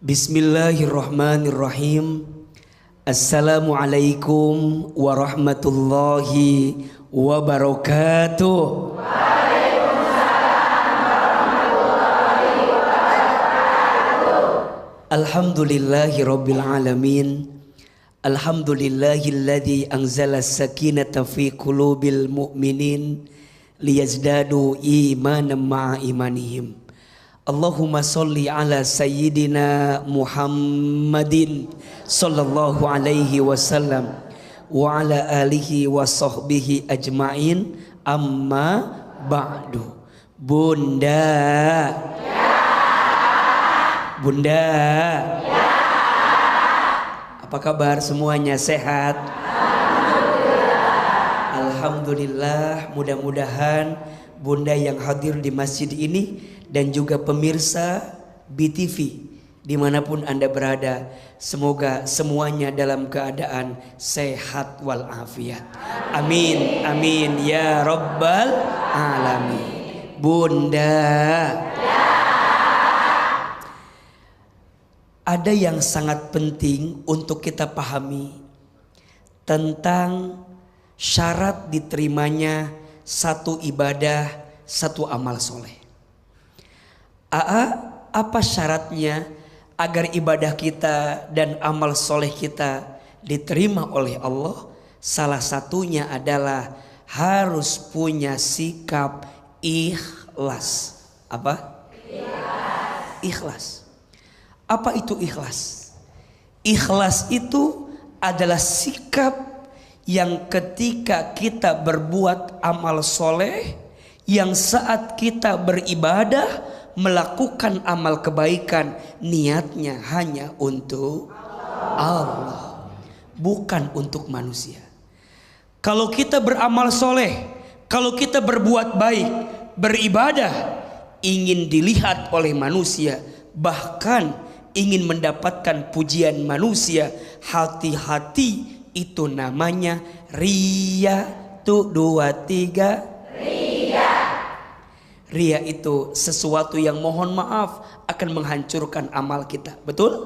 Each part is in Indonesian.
Bismillahirrahmanirrahim. Assalamualaikum warahmatullahi wabarakatuh. Alhamdulillahi rabbil alamin. Alhamdulillahilladzi anzala as-sakinata fi qulubil mu'minin liyazdadu imanan ma'a imanihim. Allahumma salli ala sayyidina Muhammadin sallallahu alaihi wasallam wa ala alihi wa sahbihi ajma'in, amma ba'du. Bunda, Bunda, apa kabar semuanya? Sehat? Alhamdulillah. Mudah-mudahan Bunda yang hadir di masjid ini dan juga pemirsa BTV dimanapun Anda berada, semoga semuanya dalam keadaan sehat walafiat. Amin, amin ya rabbal alamin. Bunda, ada yang sangat penting untuk kita pahami tentang syarat diterimanya satu ibadah, satu amal soleh. Apa syaratnya agar ibadah kita dan amal soleh kita diterima oleh Allah? Salah satunya adalah harus punya sikap ikhlas. Apa? Ikhlas. Apa itu ikhlas? Ikhlas itu adalah sikap yang ketika kita berbuat amal soleh, yang saat kita beribadah melakukan amal kebaikan, niatnya hanya untuk Allah, bukan untuk manusia. Kalau kita beramal soleh, kalau kita berbuat baik, beribadah, ingin dilihat oleh manusia, bahkan ingin mendapatkan pujian manusia, hati-hati, itu namanya riya. Tuh 2, 3. Ria itu sesuatu yang mohon maaf akan menghancurkan amal kita. Betul?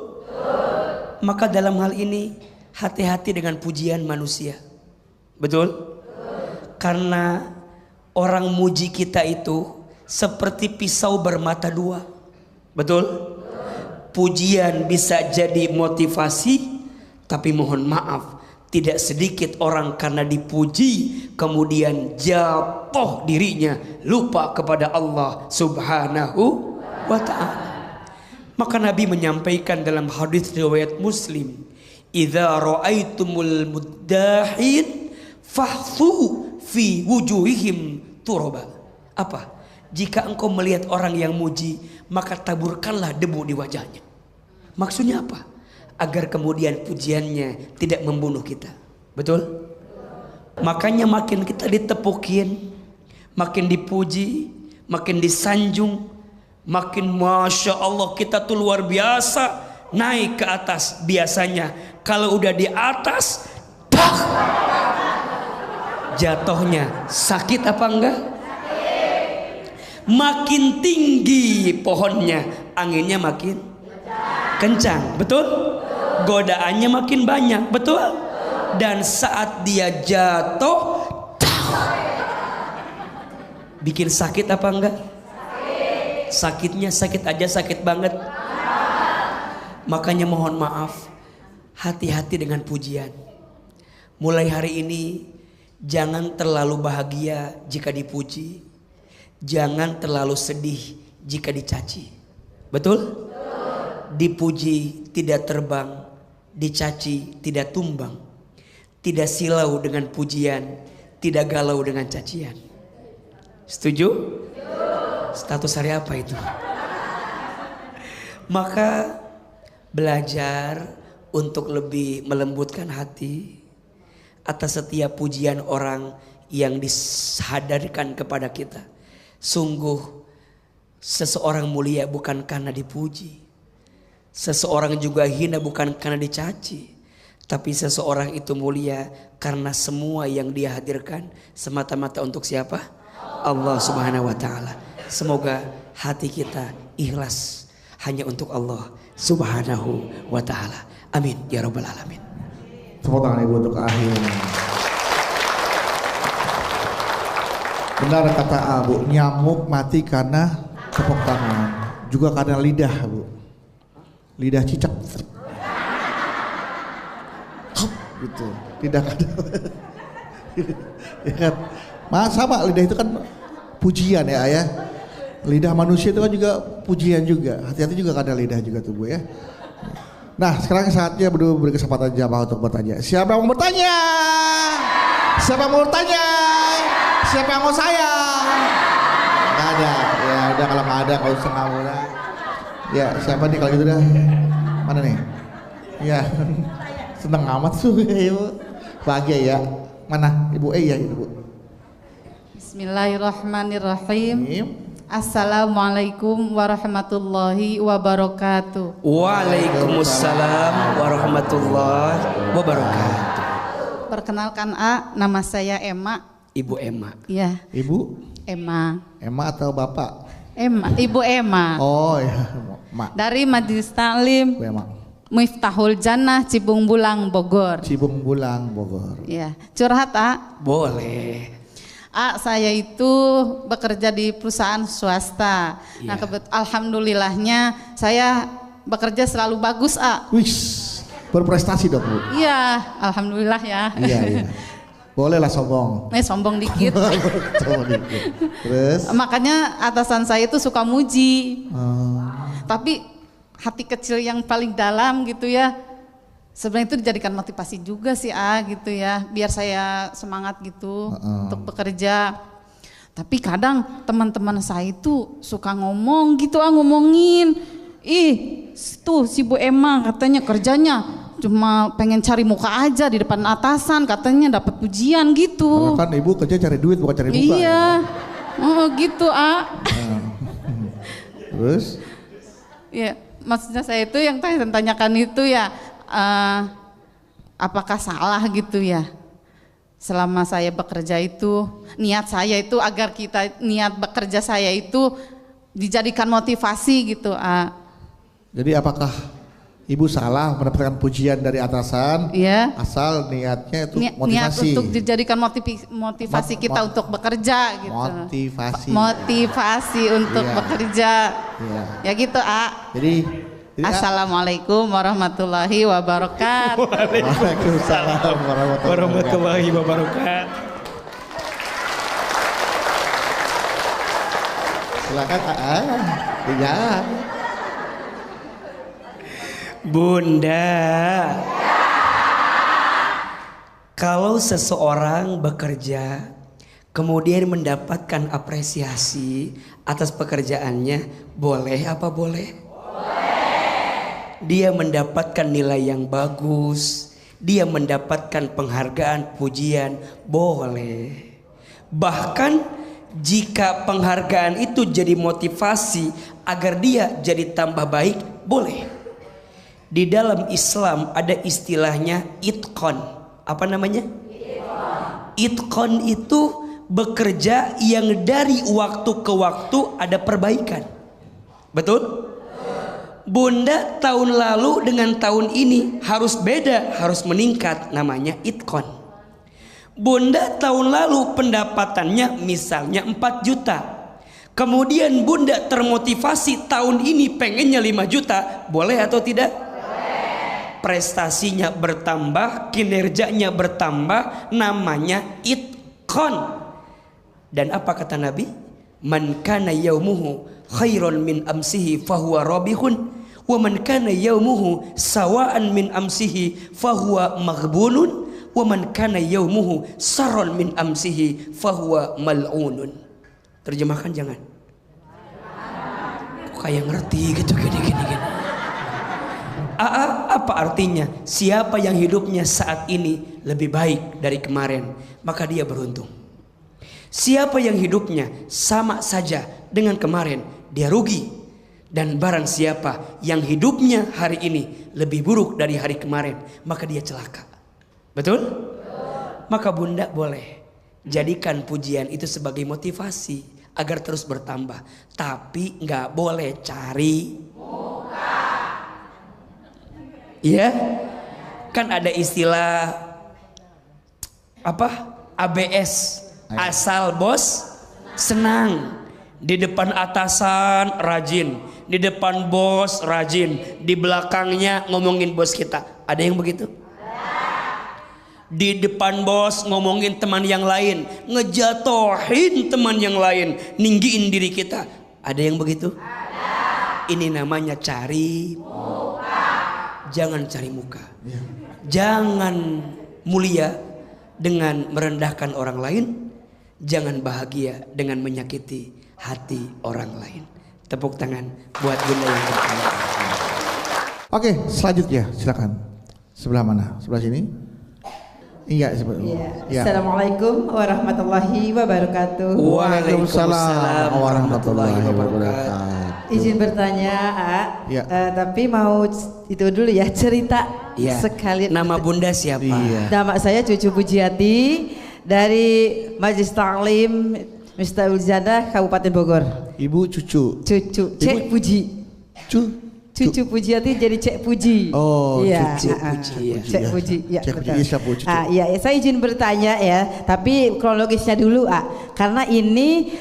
Maka dalam hal ini hati-hati dengan pujian manusia. Betul? Karena orang muji kita itu seperti pisau bermata dua. Betul? Pujian bisa jadi motivasi, tapi mohon maaf, tidak sedikit orang karena dipuji kemudian jatuh dirinya, lupa kepada Allah subhanahu wa ta'ala. Maka Nabi menyampaikan dalam hadis riwayat Muslim, idza ra'aitumul muddahin fahthu fi wujuhihim turaba. Apa? Jika engkau melihat orang yang muji, maka taburkanlah debu di wajahnya. Maksudnya apa? Agar kemudian pujiannya tidak membunuh kita. Betul? Makanya makin kita ditepukin, makin dipuji, makin disanjung, makin Masya Allah kita tuh luar biasa, naik ke atas. Biasanya kalau udah di atas, tak, jatuhnya sakit apa enggak? Makin tinggi pohonnya, anginnya makin kencang. Betul? Godaannya makin banyak. Betul? Dan saat dia jatuh, bikin sakit apa enggak? Sakitnya sakit aja, sakit banget. Makanya mohon maaf, hati-hati dengan pujian. Mulai hari ini jangan terlalu bahagia jika dipuji, jangan terlalu sedih jika dicaci. Betul? Dipuji tidak terbang, dicaci tidak tumbang, tidak silau dengan pujian, tidak galau dengan cacian. Setuju? Status hari apa itu? Maka belajar untuk lebih melembutkan hati atas setiap pujian orang yang disadarkan kepada kita. Sungguh seseorang mulia bukan karena dipuji, seseorang juga hina bukan karena dicaci, tapi seseorang itu mulia karena semua yang dia hadirkan semata-mata untuk siapa? Allah Subhanahu wa taala. Semoga hati kita ikhlas hanya untuk Allah. Subhanahu wa ta'ala. Amin ya rabbal alamin. Tepuk tangan ibu untuk akhir. Benar kata Bu, nyamuk mati karena tepuk tangan, juga karena lidah Bu. Lidah cicak. Hop, gitu. Lidah kadal. Ya kan? Sama lidah itu kan pujian ya ayah. Lidah manusia itu kan juga pujian juga. Hati-hati juga karena lidah juga tuh Bu ya. Nah sekarang saatnya beri kesempatan jamaah untuk bertanya. Siapa yang mau bertanya? Siapa yang mau bertanya? Siapa yang mau saya? Gak ada. Ya udah kalau gak ada gak usah kamu lah. Ya siapa nih kalau gitu dah? Mana nih? Ya seneng amat tuh ibu. Bahagia ya. Mana ibu? Ya ibu. Bismillahirrahmanirrahim. Assalamualaikum warahmatullahi wabarakatuh. Waalaikumsalam warahmatullahi wabarakatuh. Perkenalkan nama saya Emma. Ibu Emma. Ya. Ibu? Emma. Emma atau bapak? Emma, Ibu Emma. Oh ya, Mak. Dari Majelis Taklim Bu Emma. Miftahul Jannah Cibung Bulang Bogor. Cibung Bulang Bogor. Ya. Curhat Boleh. saya itu bekerja di perusahaan swasta. Nah, alhamdulillahnya saya bekerja selalu bagus, Wih, berprestasi dong Bu. Iya, alhamdulillah ya. Iya. Boleh lah sombong. Sombong dikit. Sombong dikit. Terus? Makanya atasan saya itu suka muji. Tapi hati kecil yang paling dalam gitu ya. Sebenarnya itu dijadikan motivasi juga sih gitu ya, biar saya semangat gitu untuk bekerja. Tapi kadang teman-teman saya itu suka ngomong gitu ngomongin, tuh si Bu Emma katanya kerjanya cuma pengen cari muka aja di depan atasan, katanya dapat pujian gitu. Karena kan ibu kerja cari duit bukan cari muka. Iya, gitu Terus? Ya, maksudnya saya itu yang tanyakan itu ya. Apakah salah gitu ya selama saya bekerja itu, niat saya itu agar niat bekerja saya itu dijadikan motivasi gitu. Jadi apakah ibu salah mendapatkan pujian dari atasan? Iya. Asal niatnya itu motivasi. Niat untuk dijadikan motivasi kita untuk bekerja gitu. Motivasi untuk bekerja. Iya. Ya gitu Jadi Assalamualaikum warahmatullahi wabarakatuh. Waalaikumsalam warahmatullahi wabarakatuh. Silakan ya. Bunda, kalau seseorang bekerja kemudian mendapatkan apresiasi atas pekerjaannya, boleh apa boleh? Dia mendapatkan nilai yang bagus, dia mendapatkan penghargaan, pujian, boleh. Bahkan jika penghargaan itu jadi motivasi agar dia jadi tambah baik, boleh. Di dalam Islam ada istilahnya itqon. Apa namanya? Itqon itu bekerja yang dari waktu ke waktu ada perbaikan. Betul? Bunda tahun lalu dengan tahun ini harus beda, harus meningkat, namanya itqon. Bunda tahun lalu pendapatannya misalnya 4 juta. Kemudian Bunda termotivasi tahun ini pengennya 5 juta, boleh atau tidak? Boleh. Prestasinya bertambah, kinerjanya bertambah, namanya itqon. Dan apa kata Nabi? Man kana yaumuhu khairon min amsihi fahuwa rabihun. Wa man kana yaumuhu sawa'an min amsihi fahuwa maghbunun wa man kana yaumuhu sarron min amsihi fahuwa mal'unun. Terjemahkan jangan. Kok kayak ngerti gitu gini. Apa artinya? Siapa yang hidupnya saat ini lebih baik dari kemarin, maka dia beruntung. Siapa yang hidupnya sama saja dengan kemarin, dia rugi. Dan barang siapa yang hidupnya hari ini lebih buruk dari hari kemarin, maka dia celaka. Betul? Maka Bunda boleh jadikan pujian itu sebagai motivasi agar terus bertambah. Tapi nggak boleh cari muka. Iya, kan ada istilah apa? ABS, asal bos senang. Di depan atasan rajin, di depan bos rajin, di belakangnya ngomongin bos kita. Ada yang begitu? Di depan bos ngomongin teman yang lain, ngejatohin teman yang lain, ninggiin diri kita. Ada yang begitu? Ini namanya cari muka. Jangan cari muka. Jangan mulia dengan merendahkan orang lain. Jangan bahagia dengan menyakiti hati orang lain. Tepuk tangan buat Bunda yang bertanya. Oke, selanjutnya silakan. Sebelah mana? Sebelah sini? Iya, sebelah. Ya. Assalamualaikum warahmatullahi wabarakatuh. Waalaikumsalam warahmatullahi wabarakatuh. Izin bertanya, Ya. tapi mau itu dulu ya, cerita Ya. sekali. Nama Bunda siapa? Iya. Nama saya Cucu Pujiati dari Majelis Ta'lim Miftahul Jannah Kabupaten Bogor. Ibu cucu. Cucu Cek Puji. Cucu Pujiati jadi Cek Puji. Oh, iya. Cucu Puji, ya. Cek Puji. Ya, Cek Puji, betul. siapa cucu? Iya, saya izin bertanya ya, tapi kronologisnya dulu, karena ini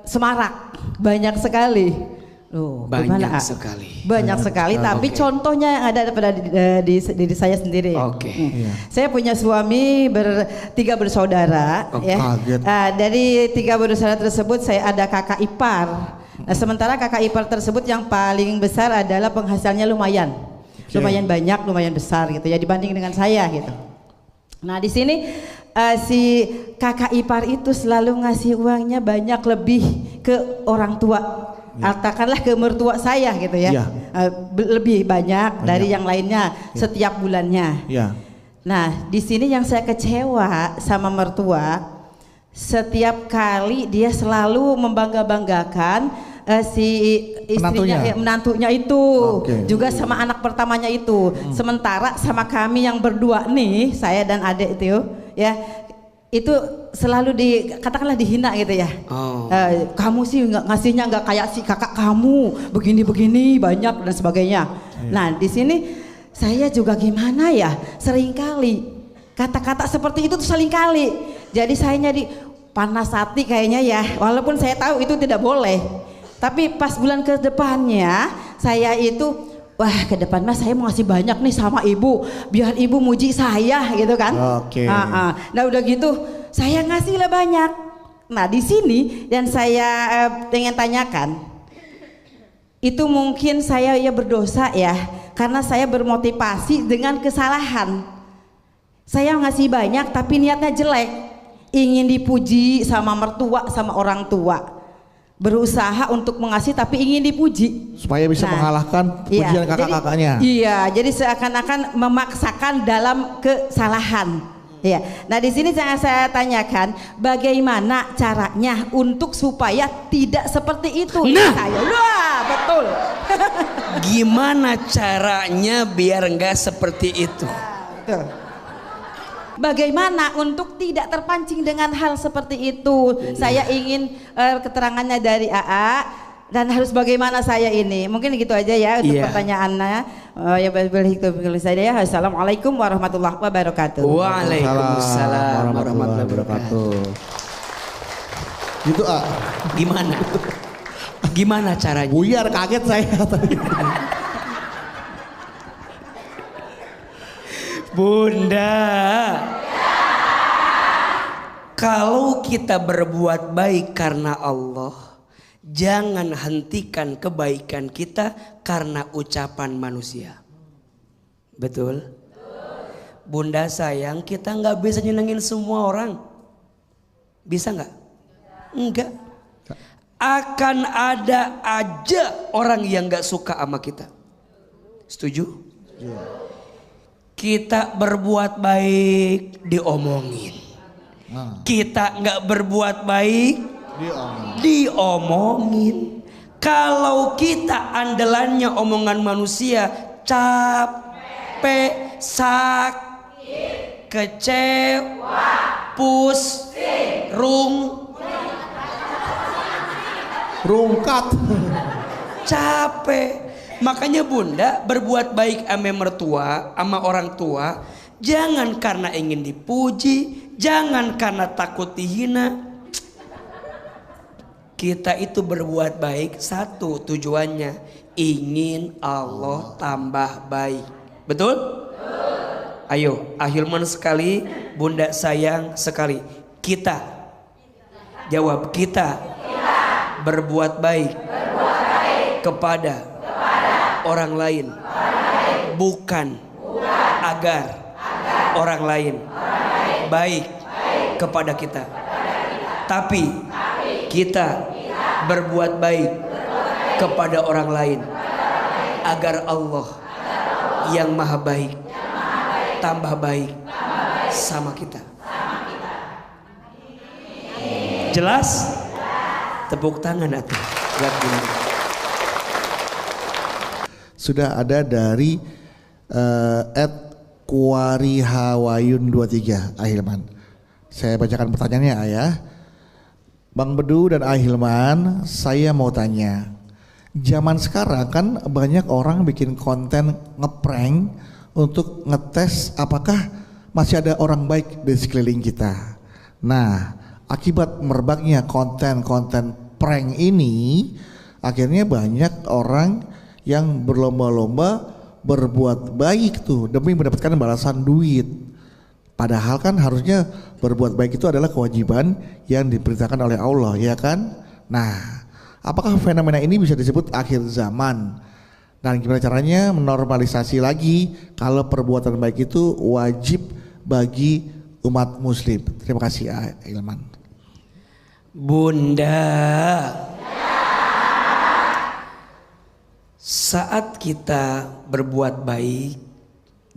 semarak banyak sekali. Loh, Banyak gimana, sekali. Banyak sekali, tapi Oke. contohnya yang ada pada diri saya sendiri. Oke. Iya. Saya punya suami tiga bersaudara. Oh, Ya. kaget. Dari tiga bersaudara tersebut saya ada kakak ipar. Nah, sementara kakak ipar tersebut yang paling besar adalah penghasilannya lumayan, lumayan banyak, lumayan besar gitu ya dibanding dengan saya gitu. Nah di sini si kakak ipar itu selalu ngasih uangnya banyak lebih ke orang tua. Katakanlah ke mertua saya gitu ya, Ya. Lebih banyak dari yang lainnya setiap bulannya. Ya. Nah, di sini yang saya kecewa sama mertua, setiap kali dia selalu membangga-banggakan si istrinya, menantunya itu, Oke. juga sama anak pertamanya itu. Sementara sama kami yang berdua nih, saya dan adik itu, ya, itu selalu katakanlah dihina gitu ya. Oh. Kamu sih ngasihnya nggak kayak si kakak kamu, begini-begini banyak dan sebagainya. Nah, di sini saya juga gimana ya, seringkali kata-kata seperti itu tuh seringkali. Jadi saya jadi panas hati kayaknya ya, walaupun saya tahu itu tidak boleh. Tapi pas bulan ke depannya saya itu, wah ke depan mas saya mau ngasih banyak nih sama ibu, biar ibu muji saya gitu kan. Oke. Nah udah gitu saya ngasih lah banyak. Nah di sini dan saya pengen tanyakan, itu mungkin saya ya berdosa ya, karena saya bermotivasi dengan kesalahan. Saya ngasih banyak tapi niatnya jelek, ingin dipuji sama mertua sama orang tua. Berusaha untuk mengasih tapi ingin dipuji Supaya bisa mengalahkan pujian kakak-kakaknya. Iya, jadi seakan-akan memaksakan dalam kesalahan. Iya. Nah di sini saya tanyakan, bagaimana caranya untuk supaya tidak seperti itu? Nah. Wah, betul. Gimana caranya biar nggak seperti itu? Betul. Bagaimana untuk tidak terpancing dengan hal seperti itu? Saya ingin keterangannya dari AA dan harus bagaimana saya ini. Mungkin gitu aja ya untuk pertanyaannya. Ya boleh saya ya. Assalamualaikum warahmatullahi wabarakatuh. Waalaikumsalam warahmatullahi wabarakatuh. Gitu Gimana? Gimana caranya? Buyar kaget saya tadi. Bunda, kalau kita berbuat baik karena Allah, jangan hentikan kebaikan kita karena ucapan manusia. Betul? Bunda sayang, kita nggak bisa nyenengin semua orang. Bisa nggak? Enggak. Akan ada aja orang yang nggak suka sama kita. Setuju? Kita berbuat baik diomongin. Kita nggak berbuat baik diomongin. Kalau kita andalannya omongan manusia, capek, sakit, kecewa, pusing, Rungkat. capek. Makanya bunda berbuat baik sama mertua, sama orang tua, jangan karena ingin dipuji, jangan karena takut dihina. Kita itu berbuat baik satu tujuannya, ingin Allah tambah baik. Betul? Ayo, Ahilman sekali, bunda sayang sekali. Kita, jawab kita, berbuat baik, kepada orang lain, bukan agar orang lain baik kepada kita, tapi kita berbuat baik kepada orang lain agar Allah yang maha baik tambah baik sama kita. Jelas? Tepuk tangan atuh buat bunda. Sudah ada dari @kuarihawayun23 Ahilman. Saya bacakan pertanyaannya ayah. Bang Bedu dan Ahilman, saya mau tanya. Zaman sekarang kan banyak orang bikin konten ngeprank untuk ngetes apakah masih ada orang baik di sekeliling kita. Nah, akibat merebaknya konten-konten prank ini, akhirnya banyak orang yang berlomba-lomba berbuat baik tuh demi mendapatkan balasan duit. Padahal kan harusnya berbuat baik itu adalah kewajiban yang diperintahkan oleh Allah, ya kan? Nah, apakah fenomena ini bisa disebut akhir zaman? Dan gimana caranya menormalisasi lagi kalau perbuatan baik itu wajib bagi umat muslim? Terima kasih Ahilman. Bunda, saat kita berbuat baik,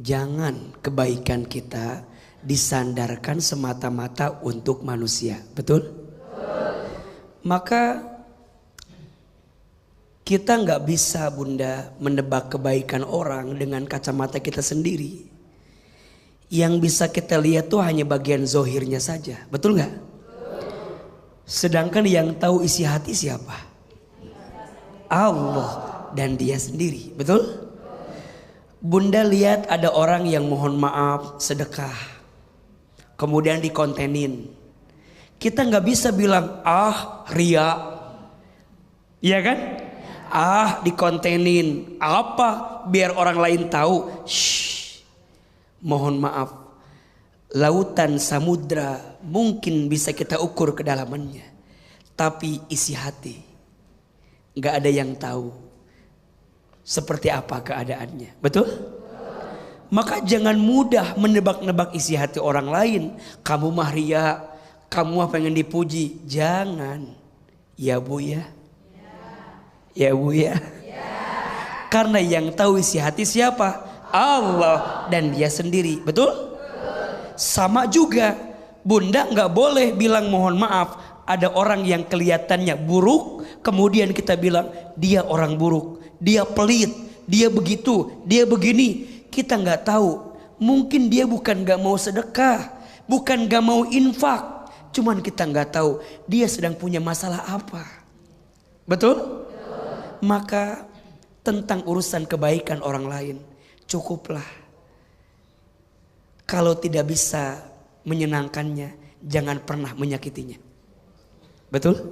jangan kebaikan kita disandarkan semata-mata untuk manusia. Betul? Maka kita nggak bisa bunda menebak kebaikan orang dengan kacamata kita sendiri. Yang bisa kita lihat tuh hanya bagian zohirnya saja. Betul nggak? Sedangkan yang tahu isi hati siapa? Allah dan dia sendiri. Betul? Bunda lihat ada orang yang mohon maaf sedekah, kemudian dikontenin. Kita nggak bisa bilang ria, iya kan? Dikontenin apa biar orang lain tahu. Shh, mohon maaf, lautan samudra mungkin bisa kita ukur kedalamannya, tapi isi hati nggak ada yang tahu seperti apa keadaannya. Betul? Maka jangan mudah menebak-nebak isi hati orang lain. Kamu mah ria, kamu mah pengen dipuji. Jangan. Ya Bu ya. Ya Bu ya. Karena yang tahu isi hati siapa? Allah dan dia sendiri. Betul? Sama juga, bunda nggak boleh bilang mohon maaf. Ada orang yang kelihatannya buruk, kemudian kita bilang dia orang buruk, dia pelit, dia begitu, dia begini. Kita nggak tahu, mungkin dia bukan nggak mau sedekah, bukan nggak mau infak, cuman kita nggak tahu dia sedang punya masalah apa. Betul? Maka tentang urusan kebaikan orang lain cukuplah. Kalau tidak bisa menyenangkannya, jangan pernah menyakitinya. Betul?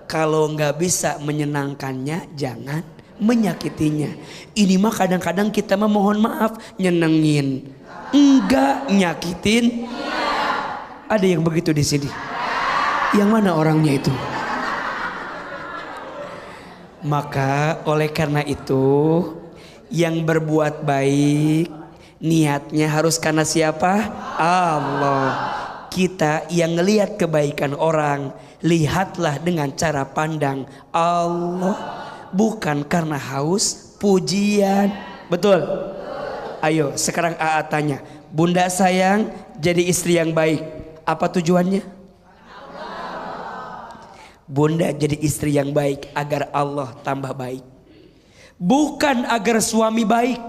Kalau nggak bisa menyenangkannya, jangan menyakitinya. Ini mah kadang-kadang kita memohon maaf, nyenengin, enggak nyakitin. Ada yang begitu di sini? Yang mana orangnya itu? Maka oleh karena itu, yang berbuat baik niatnya harus karena siapa? Allah. Kita yang ngelihat kebaikan orang, lihatlah dengan cara pandang Allah, bukan karena haus pujian. Betul? Ayo sekarang AA tanya, bunda sayang jadi istri yang baik, apa tujuannya? Bunda jadi istri yang baik agar Allah tambah baik, bukan agar suami baik.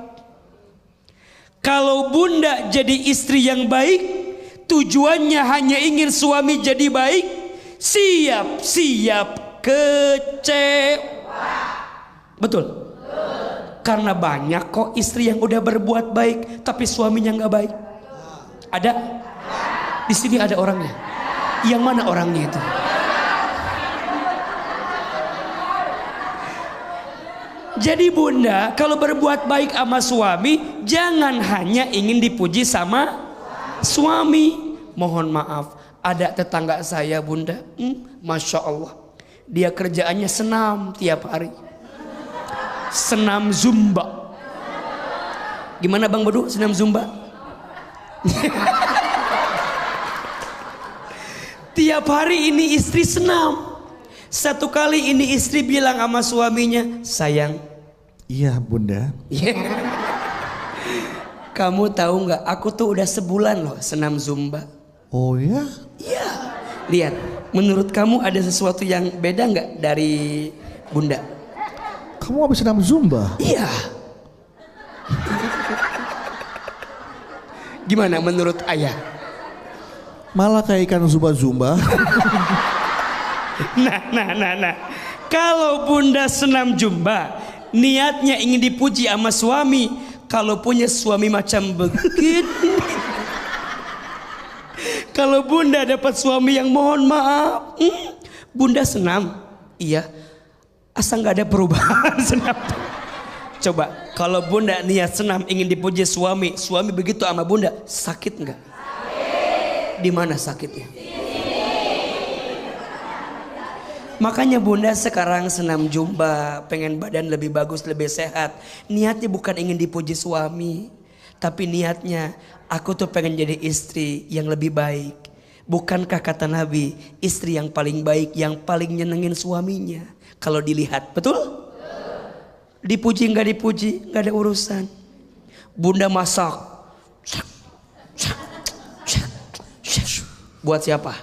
Kalau bunda jadi istri yang baik, tujuannya hanya ingin suami jadi baik, siap-siap kecewa. Betul? Karena banyak kok istri yang udah berbuat baik tapi suaminya nggak baik. Ada? Di sini ada orangnya. Yang mana orangnya itu? Jadi bunda, kalau berbuat baik sama suami, jangan hanya ingin dipuji sama suami. Mohon maaf, ada tetangga saya bunda, Masya Allah, dia kerjaannya senam tiap hari. Senam zumba. Gimana Bang Bedu senam zumba? Tiap hari ini istri senam. Satu kali ini istri bilang sama suaminya, sayang. Iya bunda. Kamu tahu nggak? Aku tuh udah sebulan loh senam zumba. Oh ya? Iya. Lihat, menurut kamu ada sesuatu yang beda nggak dari bunda? Kamu habis senam zumba? Iya. Gimana menurut ayah? Malah kayak ikan zumba-zumba. Nah. Kalau bunda senam zumba, niatnya ingin dipuji sama suami. Kalau punya suami macam begitu. Kalau bunda dapat suami yang mohon maaf, bunda senam. Iya. Asal nggak ada perubahan senam. Coba kalau bunda niat senam ingin dipuji suami, suami begitu sama bunda, sakit nggak? Di mana sakitnya? Makanya bunda sekarang senam zumba, pengen badan lebih bagus, lebih sehat. Niatnya bukan ingin dipuji suami, tapi niatnya aku tuh pengen jadi istri yang lebih baik. Bukankah kata Nabi, istri yang paling baik, yang paling nyenengin suaminya kalau dilihat, betul? Dipuji nggak dipuji nggak ada urusan. Bunda masak, buat siapa?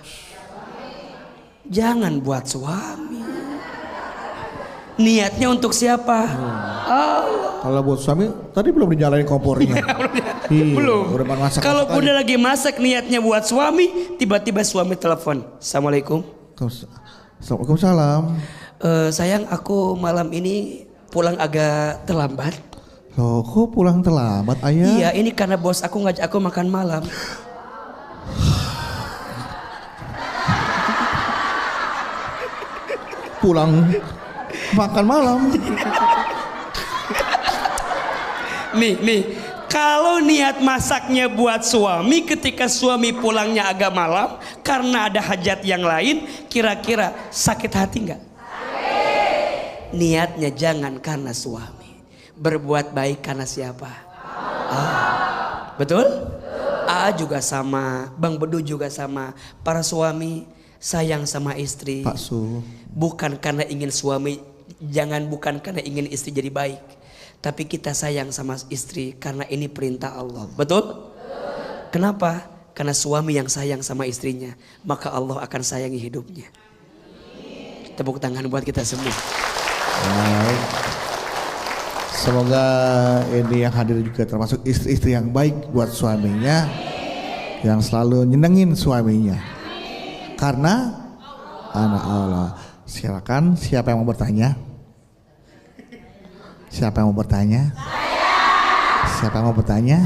Jangan buat suami. Niatnya untuk siapa? Allah. Kalau buat suami, tadi belum dinyalain kompornya. Belum. Udah masak. Kalau bunda lagi masak niatnya buat suami, tiba-tiba suami telepon. Assalamualaikum. Waalaikumsalam. Sayang, aku malam ini pulang agak terlambat. Loh, kok pulang terlambat ayah? Iya, ini karena bos aku ngajak aku makan malam. Pulang makan malam. Nih, kalau niat masaknya buat suami, ketika suami pulangnya agak malam karena ada hajat yang lain, kira-kira sakit hati nggak? Niatnya jangan karena suami, berbuat baik karena siapa? Betul? Juga sama, Bang Bedu juga sama. Para suami sayang sama istri. Pak Su. Bukan karena ingin suami, bukan karena ingin istri jadi baik. Tapi kita sayang sama istri karena ini perintah Allah. Betul? Kenapa? Karena suami yang sayang sama istrinya, maka Allah akan sayangi hidupnya. Tepuk tangan buat kita semua. Baik. Semoga ini yang hadir juga termasuk istri-istri yang baik buat suaminya, yang selalu nyenengin suaminya. Karena anak Allah. Silakan, siapa yang mau bertanya? Siapa yang mau bertanya? Siapa yang mau bertanya?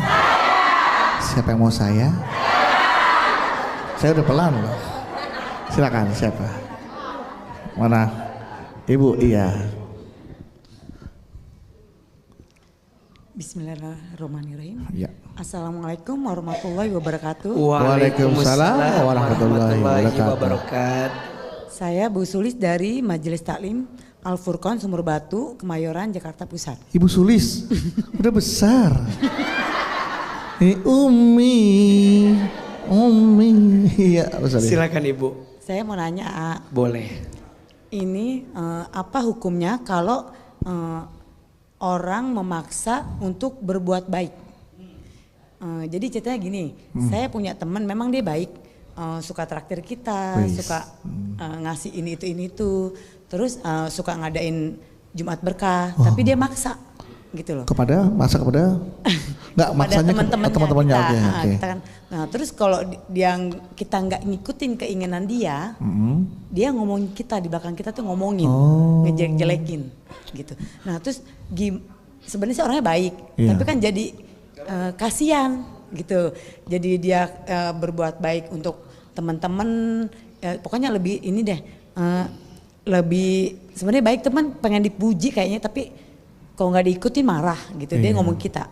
Siapa yang mau saya? Saya udah pelan loh. Silakan, siapa? Mana? Ibu, iya. Bismillahirrahmanirrahim. Ya. Assalamualaikum warahmatullahi wabarakatuh. Waalaikumsalam warahmatullahi wabarakatuh. Saya Bu Sulis dari Majelis Taklim Al Furqon Sumur Batu, Kemayoran, Jakarta Pusat. Ibu Sulis, udah besar. Umi, iya. Silakan Ibu. Saya mau nanya, Boleh. ini apa hukumnya kalau orang memaksa untuk berbuat baik? Jadi ceritanya gini, saya punya teman memang dia baik. Suka traktir kita, suka ngasih ini itu, terus suka ngadain Jumat berkah, tapi dia maksa gitu loh. Kepada nggak maksanya teman-temannya okay. Kita kan, nah terus kalau kita nggak ngikutin keinginan dia, dia ngomongin kita di belakang kita tuh ngomongin, ngejelek-jelekin gitu. Nah terus sebenarnya sih orangnya baik, Iya. tapi kan jadi kasihan gitu. Jadi dia berbuat baik untuk teman-teman, pokoknya lebih ini deh, lebih sebenarnya baik, teman pengen dipuji kayaknya, tapi kalau nggak diikutin marah gitu. Dia ngomong kita,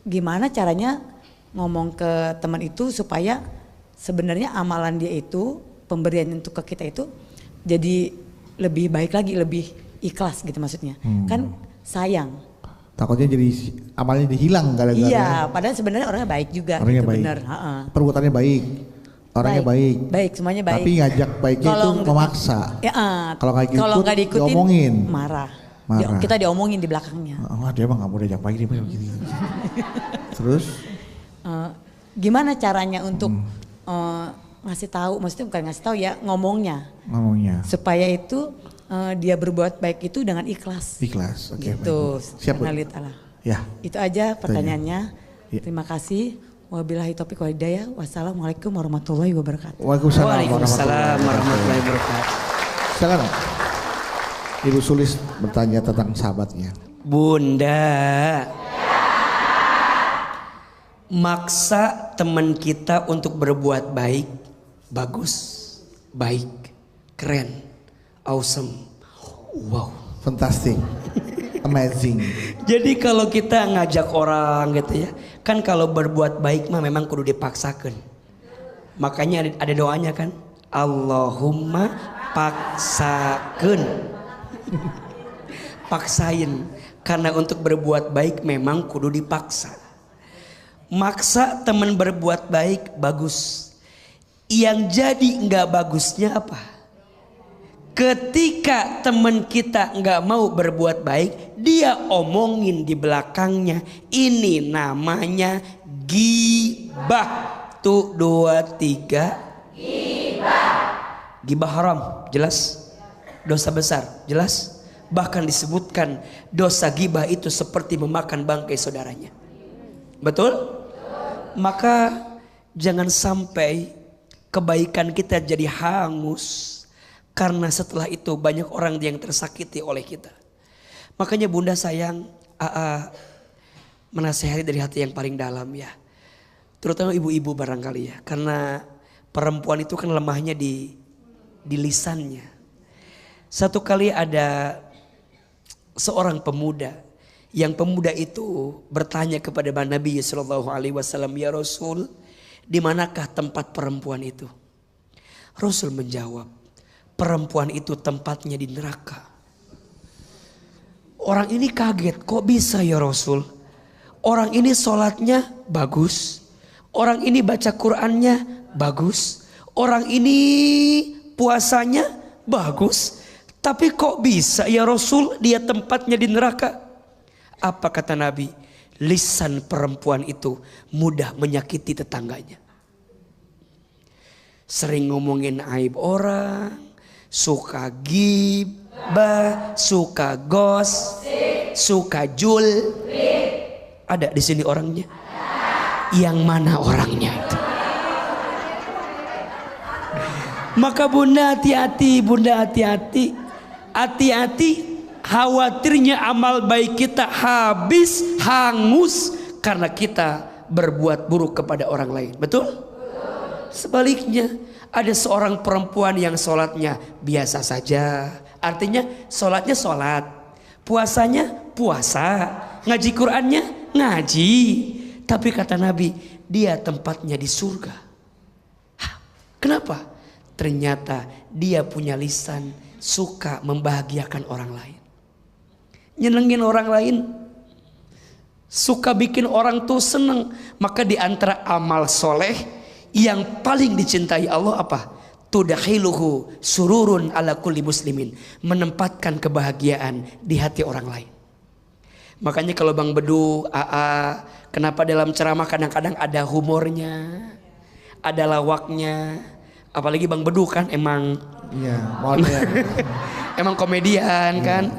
gimana caranya ngomong ke teman itu supaya sebenarnya amalan dia itu, pemberian untuk ke kita itu jadi lebih baik lagi, lebih ikhlas gitu maksudnya. Kan sayang. Takutnya jadi amalnya dihilang gara-gara. Iya, padahal sebenarnya orangnya baik juga. Orangnya gitu, baik. bener. Perbuatannya baik. Orangnya baik. Baik, semuanya baik. Tapi ngajak baiknya itu memaksa. Ya, Kalau nggak diikutin, diomongin. marah. Marah. Kita diomongin di belakangnya. Dia mah nggak mau diajak baik, dia begini. Terus? Gimana caranya untuk ngasih tahu? Maksudnya bukan ngasih tahu ya, ngomongnya. Supaya itu dia berbuat baik itu dengan ikhlas. Ikhlas, oke. Gitu. Siap, Bu. Ya. Itu aja pertanyaannya. Ya. Terima kasih. Wabillahi taufiq wal hidayah. Wassalamualaikum warahmatullahi wabarakatuh. Waalaikumsalam warahmatullahi wabarakatuh. Silakan. Ibu Sulis bertanya tentang sahabatnya. Bunda, maksa teman kita untuk berbuat baik, bagus, baik, keren, awesome, wow, fantastic, amazing. Jadi kalau kita ngajak orang gitu ya, kan kalau berbuat baik mah memang kudu dipaksakan. Makanya ada doanya kan, Allahumma paksakan. Paksain, karena untuk berbuat baik memang kudu dipaksa. Maksa teman berbuat baik bagus. Yang jadi nggak bagusnya apa? Ketika teman kita nggak mau berbuat baik, dia omongin di belakangnya. Ini namanya gibah. Tuh 2, 3. Gibah. Gibah haram, jelas. Dosa besar, jelas. Bahkan disebutkan dosa gibah itu seperti memakan bangkai saudaranya. Betul? Maka jangan sampai kebaikan kita jadi hangus. Karena setelah itu banyak orang yang tersakiti oleh kita. Makanya Bunda sayang, menasehati dari hati yang paling dalam ya. Terutama ibu-ibu barangkali ya. Karena perempuan itu kan lemahnya di lisannya. Satu kali ada seorang pemuda, yang pemuda itu bertanya kepada Nabi Sallallahu Alaihi Wasallam, ya Rasul, di manakah tempat perempuan itu? Rasul menjawab, perempuan itu tempatnya di neraka. Orang ini kaget, kok bisa ya Rasul? Orang ini sholatnya bagus, orang ini baca Qurannya bagus, orang ini puasanya bagus. Tapi kok bisa ya Rasul dia tempatnya di neraka? Apa kata Nabi? Lisan perempuan itu mudah menyakiti tetangganya. Sering ngomongin aib orang, suka gibah, suka gosip, suka jul. Ada di sini orangnya? Yang mana orangnya itu? Maka Bunda hati-hati, Bunda hati-hati. Hati-hati, khawatirnya amal baik kita habis, hangus karena kita berbuat buruk kepada orang lain. Betul? Sebaliknya, ada seorang perempuan yang sholatnya biasa saja. Artinya sholatnya sholat, puasanya puasa, ngaji Qurannya ngaji. Tapi kata Nabi, dia tempatnya di surga. Kenapa? Ternyata dia punya lisan suka membahagiakan orang lain, nyenengin orang lain, suka bikin orang tuh seneng. Maka di antara amal soleh yang paling dicintai Allah apa? Tudakhiluhu sururun ala kulli muslimin, menempatkan kebahagiaan di hati orang lain. Makanya kalau Bang Bedu, kenapa dalam ceramah kadang-kadang ada humornya, ada lawaknya. Apalagi Bang Bedu kan emang emang komedian kan.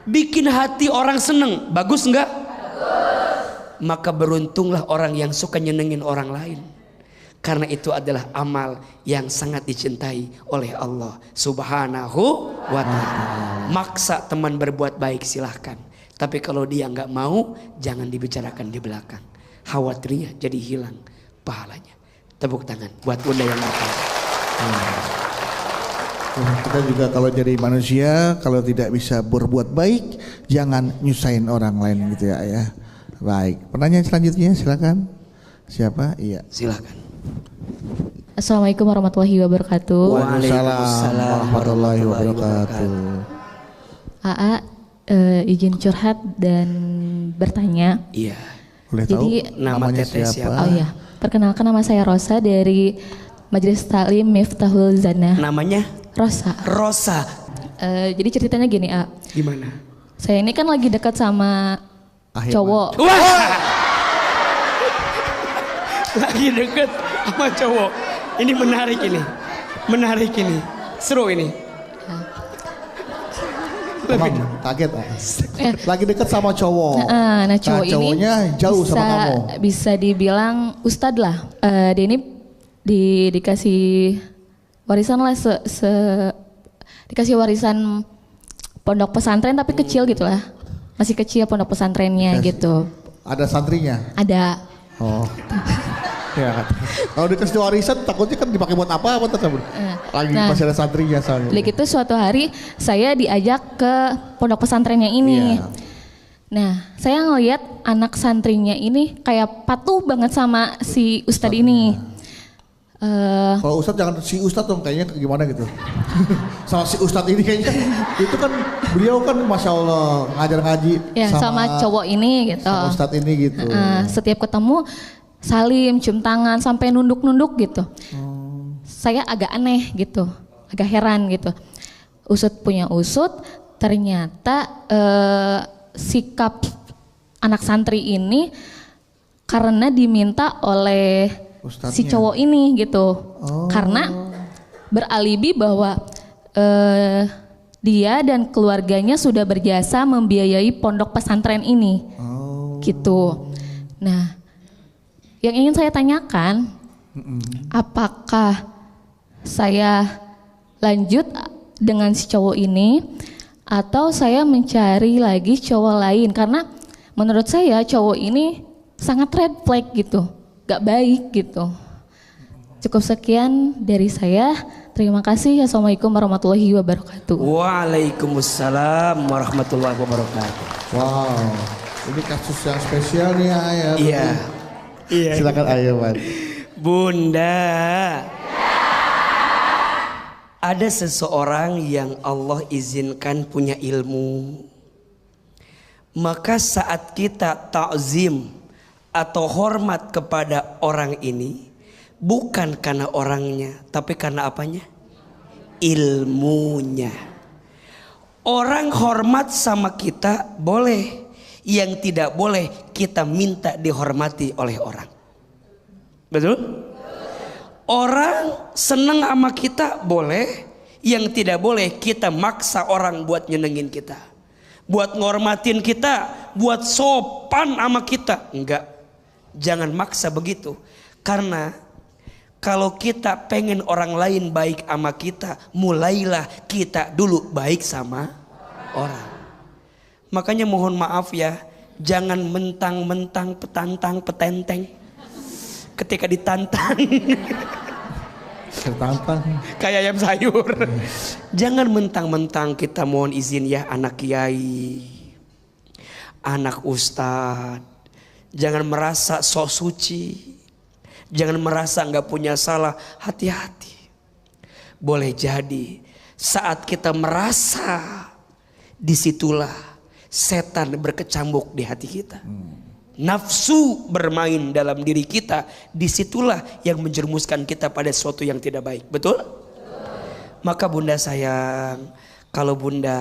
Bikin hati orang seneng, bagus enggak? Bagus. Maka beruntunglah orang yang suka nyenengin orang lain. Karena itu adalah amal yang sangat dicintai oleh Allah Subhanahu wa ta'ala. Maksa teman berbuat baik silahkan. Tapi kalau dia nggak mau, jangan dibicarakan di belakang. Khawatirnya jadi hilang pahalanya. Tepuk tangan buat bunda yang nakal. Kita juga kalau jadi manusia, kalau tidak bisa berbuat baik, jangan nyusahin orang lain gitu ya. Baik, pertanyaan selanjutnya silakan. Siapa? Iya. Silakan. Assalamualaikum warahmatullahi wabarakatuh. Waalaikumsalam warahmatullahi wabarakatuh. AA izin curhat dan bertanya. Iya. Boleh Jadi, tahu nama namanya teteh siapa? Oh iya, perkenalkan nama saya Rosa dari Majelis Taklim Miftahul Zana. Namanya Rosa. Rosa. Jadi ceritanya gini, A. Gimana? Saya ini kan lagi dekat sama Ahilman. cowok. Wah. Lagi deket sama cowok. Ini menarik ini. Menarik ini. Seru ini. Emang kaget. Eh. Lagi deket sama cowok. Nah, cowok ini cowoknya jauh sama kamu. Bisa dibilang ustad lah. Dia ini dikasih warisan lah, dikasih warisan pondok pesantren tapi kecil gitu lah. Masih kecil pondok pesantrennya gitu. Ada santrinya? Ada. Oh. Ya kan. Kalau dikasih warisan takutnya kan dipakai buat apa lagi Nah, masih ada santrinya soalnya. Udah gitu suatu hari saya diajak ke pondok pesantrennya ini. Iya. Nah, saya ngelihat anak santrinya ini kayak patuh banget sama si ustadz ini. Kalau ustadz jangan si ustadz dong, kayaknya gimana gitu. Sama si ustadz ini kayaknya itu kan beliau kan masya Allah ngajar ngaji Ya, sama cowok ini gitu. sama ustadz ini gitu. Setiap ketemu salim, cium tangan, sampai nunduk-nunduk gitu. Saya agak aneh gitu, agak heran gitu. Usut punya usut, ternyata sikap anak santri ini karena diminta oleh Ustadznya. si cowok ini gitu. Karena beralibi bahwa dia dan keluarganya sudah berjasa membiayai pondok pesantren ini. Gitu. Nah, yang ingin saya tanyakan, apakah saya lanjut dengan si cowok ini atau saya mencari lagi cowok lain? Karena menurut saya cowok ini sangat red flag gitu, gak baik gitu. Cukup sekian dari saya. Terima kasih. Assalamualaikum warahmatullahi wabarakatuh. Waalaikumsalam warahmatullahi wabarakatuh. Wow, ini kasus yang spesial nih Ayah. Iya. Iya. Silakan Ayah. Bunda. Ada seseorang yang Allah izinkan punya ilmu. Maka saat kita ta'zim atau hormat kepada orang ini, bukan karena orangnya, tapi karena apanya? Ilmunya. Orang hormat sama kita boleh. Yang tidak boleh kita minta dihormati oleh orang. Betul? Orang senang sama kita boleh. Yang tidak boleh kita maksa orang buat nyenengin kita, buat ngormatin kita, buat sopan sama kita. Enggak. Jangan maksa begitu. Karena kalau kita pengen orang lain baik sama kita, mulailah kita dulu baik sama orang. Makanya mohon maaf ya, jangan mentang-mentang petantang petenteng. Ketika ditantang Tertantang. kayak ayam sayur. Jangan mentang-mentang kita mohon izin ya anak kiai, anak ustad. Jangan merasa sok suci. Jangan merasa nggak punya salah. Hati-hati. Boleh jadi saat kita merasa, disitulah setan berkecambuk di hati kita. Nafsu bermain dalam diri kita. Disitulah yang menjerumuskan kita pada sesuatu yang tidak baik. Betul? Maka bunda sayang, kalau bunda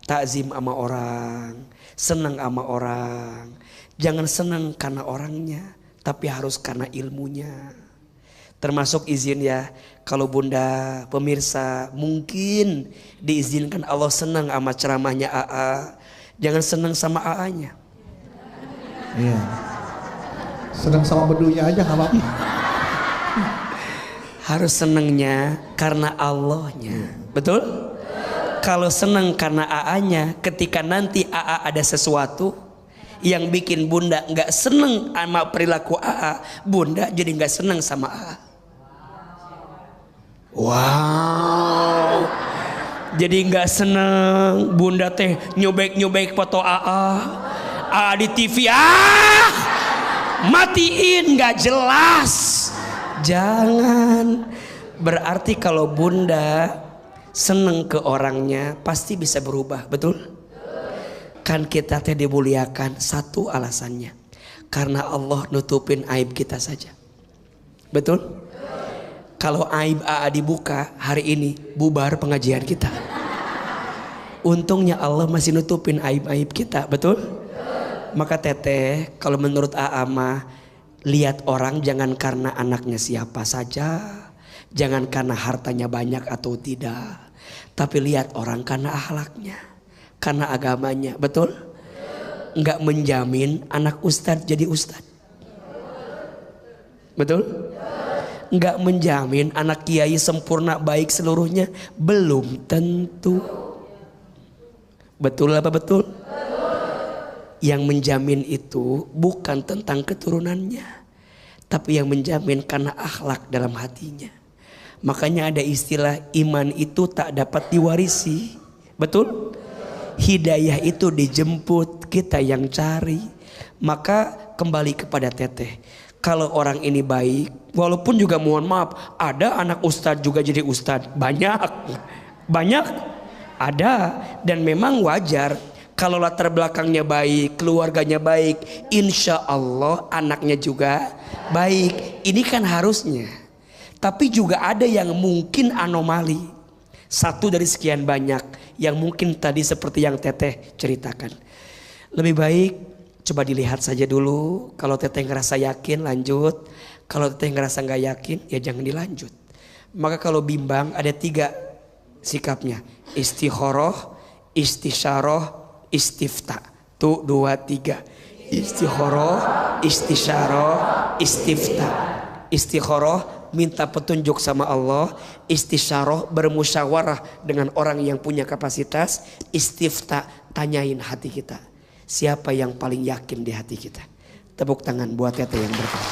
takzim sama orang, senang sama orang, jangan senang karena orangnya, tapi harus karena ilmunya. Termasuk izin ya, kalau bunda pemirsa mungkin diizinkan Allah senang sama ceramahnya AA, jangan senang sama AA-nya. Iya. Senang sama bedunya aja nggak apa-apa. Harus senangnya karena Allahnya. Betul? kalau senang karena AA-nya, ketika nanti AA ada sesuatu yang bikin bunda nggak seneng sama perilaku AA, bunda jadi nggak seneng sama AA. Wow, jadi nggak seneng bunda teh nyobek foto AA di TV, matiin nggak jelas. Jangan, berarti kalau bunda seneng ke orangnya pasti bisa berubah, betul? Kan kita teh dimuliakan satu alasannya, karena Allah nutupin aib kita saja, betul? Kalau aib AA dibuka hari ini bubar pengajian kita. Untungnya Allah masih nutupin aib-aib kita, betul? Maka teteh kalau menurut AA mah, lihat orang jangan karena anaknya siapa saja, jangan karena hartanya banyak atau tidak, tapi lihat orang karena akhlaknya, karena agamanya, betul? Enggak menjamin anak ustadz jadi ustadz, betul? Enggak menjamin anak kiai sempurna baik seluruhnya, belum tentu. Betul apa betul? Yang menjamin itu bukan tentang keturunannya, tapi yang menjamin karena akhlak dalam hatinya. Makanya ada istilah iman itu tak dapat diwarisi, betul? Hidayah itu dijemput, kita yang cari. Maka kembali kepada teteh, kalau orang ini baik, walaupun juga mohon maaf, ada anak ustadz juga jadi ustadz, banyak ada, dan memang wajar. Kalau latar belakangnya baik, keluarganya baik, insya Allah anaknya juga baik. Ini kan harusnya. Tapi juga ada yang mungkin anomali. Satu dari sekian banyak yang mungkin tadi seperti yang teteh ceritakan. Lebih baik coba dilihat saja dulu. Kalau teteh ngerasa yakin lanjut. Kalau teteh ngerasa nggak yakin ya jangan dilanjut. Maka kalau bimbang ada 3 sikapnya. Istikharah, istisyarah, istifta. Tuh 2, 3. Istikharah, istisyarah, istifta. Istikharah minta petunjuk sama Allah, istisyarah bermusyawarah dengan orang yang punya kapasitas, istifta tanyain hati kita. Siapa yang paling yakin di hati kita? Tepuk tangan buat teteh yang bertanya.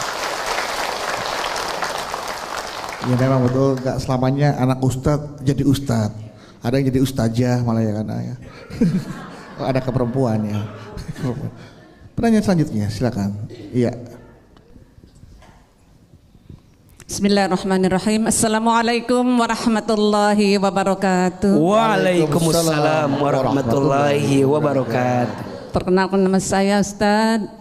Ya memang betul, gak selamanya anak ustadz jadi ustadz. Ada yang jadi ustazah malah ya kan ya. Ada keperempuan ya. Pertanyaan selanjutnya silakan. Iya. Bismillahirrahmanirrahim. Assalamualaikum warahmatullahi wabarakatuh. Waalaikumsalam warahmatullahi wabarakatuh. Perkenalkan nama saya Ustadz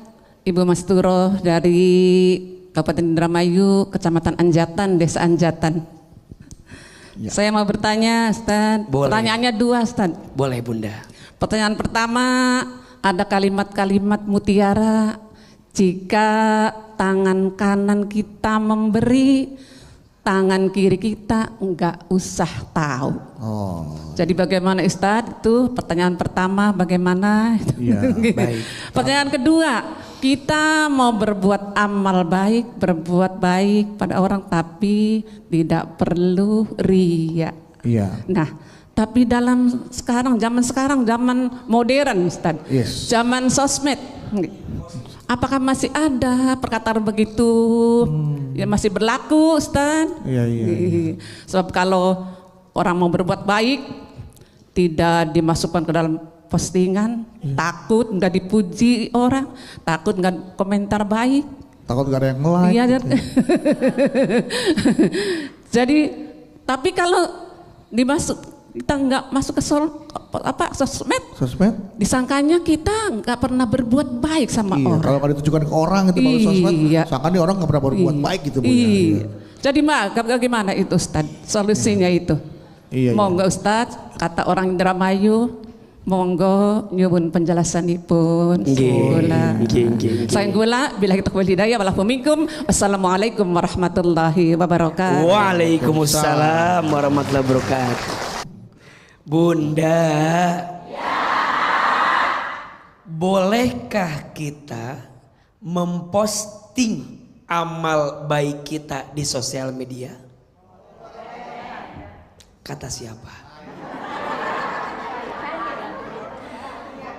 Ibu Masturoh dari Kabupaten Indramayu, Kecamatan Anjatan, Desa Anjatan. Ya. Saya mau bertanya Ustadz. Pertanyaannya 2 Ustadz. Boleh Bunda. Pertanyaan pertama, ada kalimat-kalimat mutiara, jika tangan kanan kita memberi, tangan kiri kita enggak usah tahu. Jadi bagaimana Ustadz? Itu pertanyaan pertama, bagaimana? Ya, baik. Pertanyaan kedua, kita mau berbuat amal baik, berbuat baik pada orang, tapi tidak perlu riya. Iya. Nah, tapi dalam zaman sekarang, zaman modern Ustaz, Yes. zaman sosmed, apakah masih ada perkataan begitu? Ya masih berlaku Ustaz? Iya. Sebab kalau orang mau berbuat baik, tidak dimasukkan ke dalam postingan, takut nggak dipuji orang, takut nggak komentar baik, Takut gak ada yang nge-like. iya. Gitu. Jadi, tapi kalau kita nggak masuk ke sosmed, disangkanya kita nggak pernah berbuat baik sama Iya, orang. kalau nggak ditujukan ke orang itu baru sosmed, Iya. sangka nih orang nggak pernah berbuat baik gitu Bu. Ya. Iya. Jadi bagaimana itu Ustaz? Solusinya itu? Iya. Monggo Ustaz, kata orang Indramayu, monggo nyuwun penjelasanipun. Saya gula bila kita kembali hidayah walaupun minkum. Wassalamualaikum warahmatullahi wabarakatuh. Waalaikumsalam warahmatullahi wabarakatuh. Bunda, bolehkah kita memposting amal baik kita di sosial media? Kata siapa?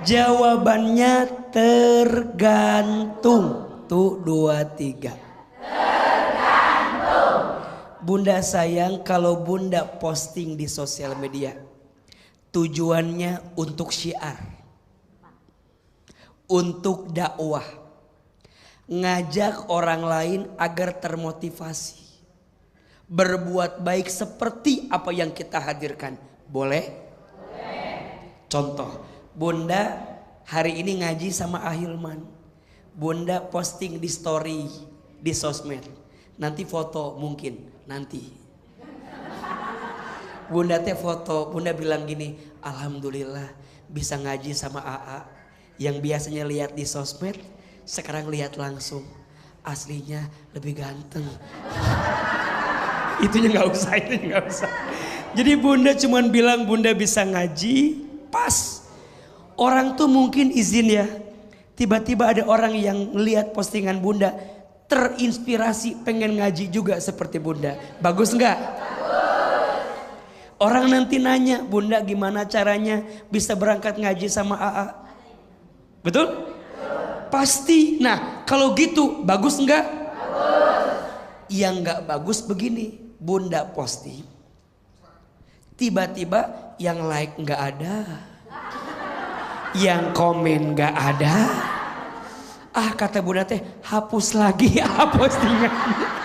Jawabannya tergantung. Tuh 2, 3. Tergantung. Bunda sayang kalau bunda posting di sosial media. Tujuannya untuk syiar. Untuk dakwah. Ngajak orang lain agar termotivasi. Berbuat baik seperti apa yang kita hadirkan. Boleh? Contoh, bunda hari ini ngaji sama Ahilman. Bunda posting di story di sosmed. Nanti foto mungkin nanti. Bunda teh foto, bunda bilang gini, alhamdulillah bisa ngaji sama AA yang biasanya lihat di sosmed, sekarang lihat langsung. Aslinya lebih ganteng. Itunya nggak usah, itu nggak usah. Jadi bunda cuman bilang bunda bisa ngaji, pas. Orang tuh mungkin izin ya. Tiba-tiba ada orang yang lihat postingan bunda, terinspirasi pengen ngaji juga seperti bunda. Bagus nggak? Orang nanti nanya, bunda gimana caranya bisa berangkat ngaji sama AA? Betul? Pasti. Nah kalau gitu bagus nggak? Yang nggak bagus begini, bunda posting, tiba-tiba yang like nggak ada, yang komen nggak ada. Ah kata bunda teh, hapus lagi postingannya.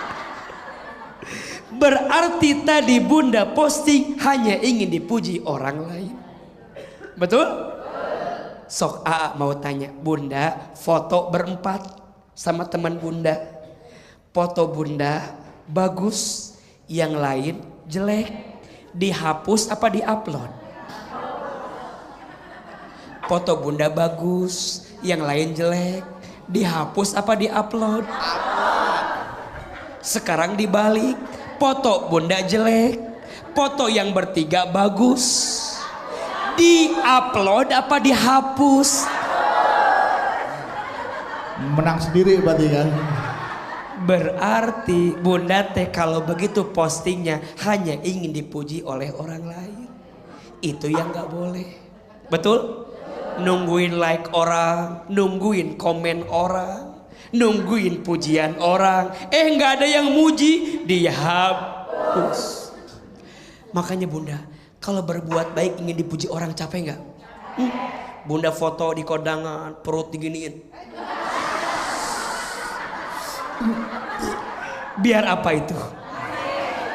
Berarti tadi bunda posting hanya ingin dipuji orang lain. Betul? Sok AA mau tanya, bunda foto berempat sama teman bunda. Foto bunda bagus, yang lain jelek. Dihapus apa diupload? Foto bunda bagus, yang lain jelek. Dihapus apa diupload? Sekarang dibalik, foto bunda jelek, foto yang bertiga bagus. Diupload apa dihapus? Menang sendiri berarti kan. Berarti bunda teh kalau begitu postingnya hanya ingin dipuji oleh orang lain. Itu yang gak boleh. Betul? Nungguin like orang, nungguin komen orang, nungguin pujian orang. Gak ada yang muji, dihapus. Makanya bunda, kalau berbuat baik ingin dipuji orang capek gak? Bunda foto di kondangan, perut diginiin. Biar apa itu?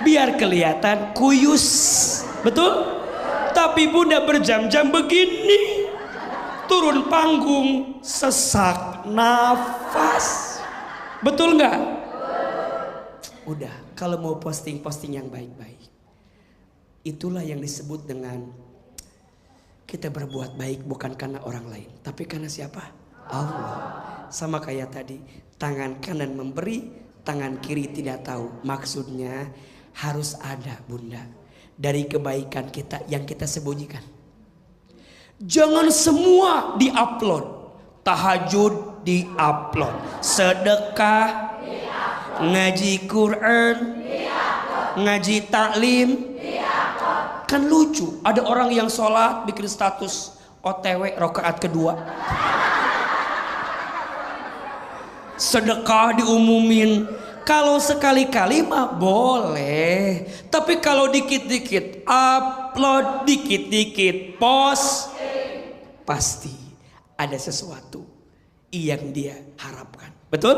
Biar kelihatan kuyus. Betul? Tapi bunda berjam-jam begini, turun panggung sesak nafas. Betul nggak? Udah, kalau mau posting yang baik-baik. Itulah yang disebut dengan kita berbuat baik bukan karena orang lain, tapi karena siapa? Allah. Sama kayak tadi, tangan kanan memberi, tangan kiri tidak tahu. Maksudnya harus ada bunda dari kebaikan kita yang kita sembunyikan. Jangan semua diupload. Tahajud diupload, sedekah diupload, ngaji Quran diupload, ngaji taklim diupload. Kan lucu, ada orang yang sholat bikin status OTW rakaat kedua. Sedekah diumumin. Kalau sekali-kali mah boleh, tapi kalau dikit-dikit upload, dikit-dikit post, pasti ada sesuatu yang dia harapkan. Betul?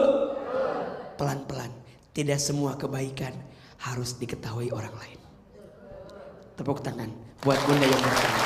Pelan-pelan. Tidak semua kebaikan harus diketahui orang lain. Tepuk tangan buat bunda yang bertanya.